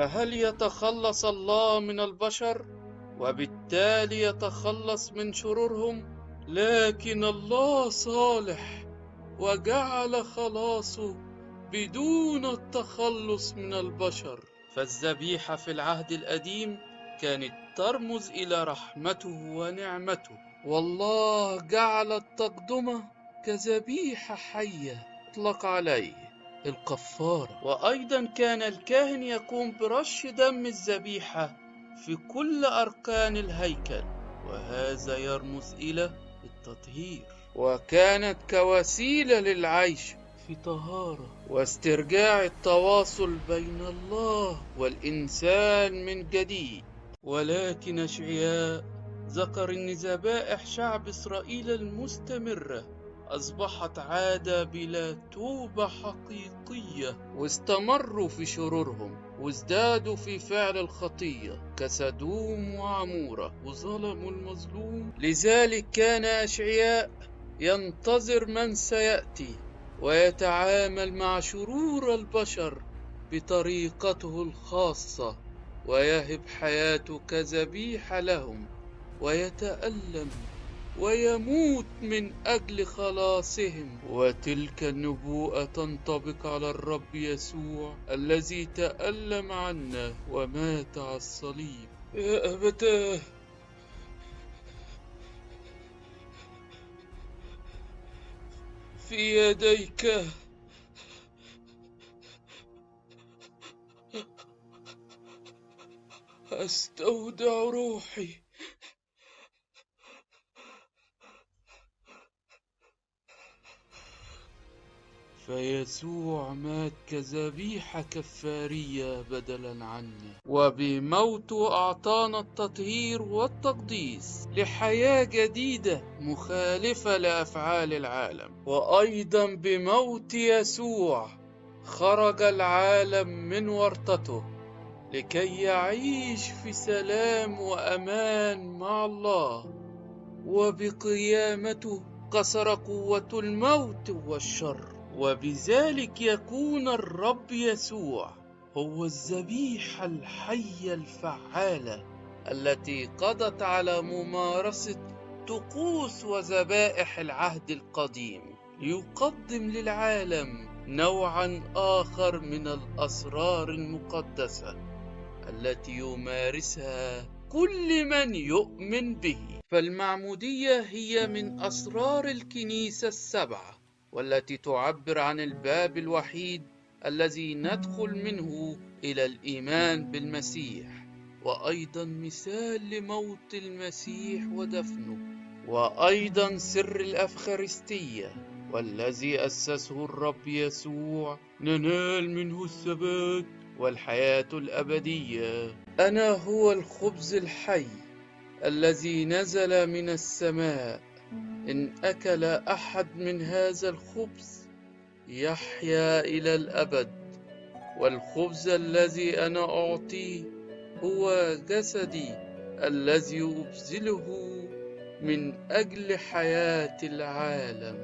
فهل يتخلص الله من البشر وبالتالي يتخلص من شرورهم؟ لكن الله صالح وجعل خلاصه بدون التخلص من البشر. فالذبيحة في العهد القديم كانت ترمز إلى رحمته ونعمته، والله جعل التقدمة كذبيحة حية اطلق عليه الكفارة. وأيضا كان الكاهن يقوم برش دم الذبيحة في كل أركان الهيكل، وهذا يرمز إلى التطهير، وكانت كوسيلة للعيش في طهارة واسترجاع التواصل بين الله والإنسان من جديد. ولكن أشعياء ذكر أن ذبائح شعب إسرائيل المستمرة أصبحت عادة بلا توبة حقيقية، واستمروا في شرورهم وازدادوا في فعل الخطية كسدوم وعمورة وظلموا المظلوم. لذلك كان أشعياء ينتظر من سيأتي ويتعامل مع شرور البشر بطريقته الخاصة، ويهب حياته كذبيحة لهم، ويتألم ويموت من أجل خلاصهم. وتلك النبوءة تنطبق على الرب يسوع الذي تألم عنا ومات على الصليب. يا أبتاه، في يديك أستودع روحي. فيسوع مات كذبيحة كفارية بدلا عنا، وبموته أعطانا التطهير والتقديس لحياة جديدة مخالفة لأفعال العالم. وأيضا بموت يسوع خرج العالم من ورطته لكي يعيش في سلام وأمان مع الله، وبقيامته كسر قوة الموت والشر. وبذلك يكون الرب يسوع هو الذبيحة الحية الفعالة التي قضت على ممارسة طقوس وذبائح العهد القديم، ليقدم للعالم نوعا آخر من الأسرار المقدسة التي يمارسها كل من يؤمن به. فالمعمودية هي من أسرار الكنيسة السبعة، والتي تعبر عن الباب الوحيد الذي ندخل منه إلى الإيمان بالمسيح، وأيضا مثال لموت المسيح ودفنه، وأيضا سر الأفخارستية والذي أسسه الرب يسوع ننال منه الثبات والحياة الأبدية. أنا هو الخبز الحي الذي نزل من السماء، إن أكل أحد من هذا الخبز يحيا إلى الأبد. والخبز الذي أنا أعطيه هو جسدي الذي أبذله من أجل حياة العالم.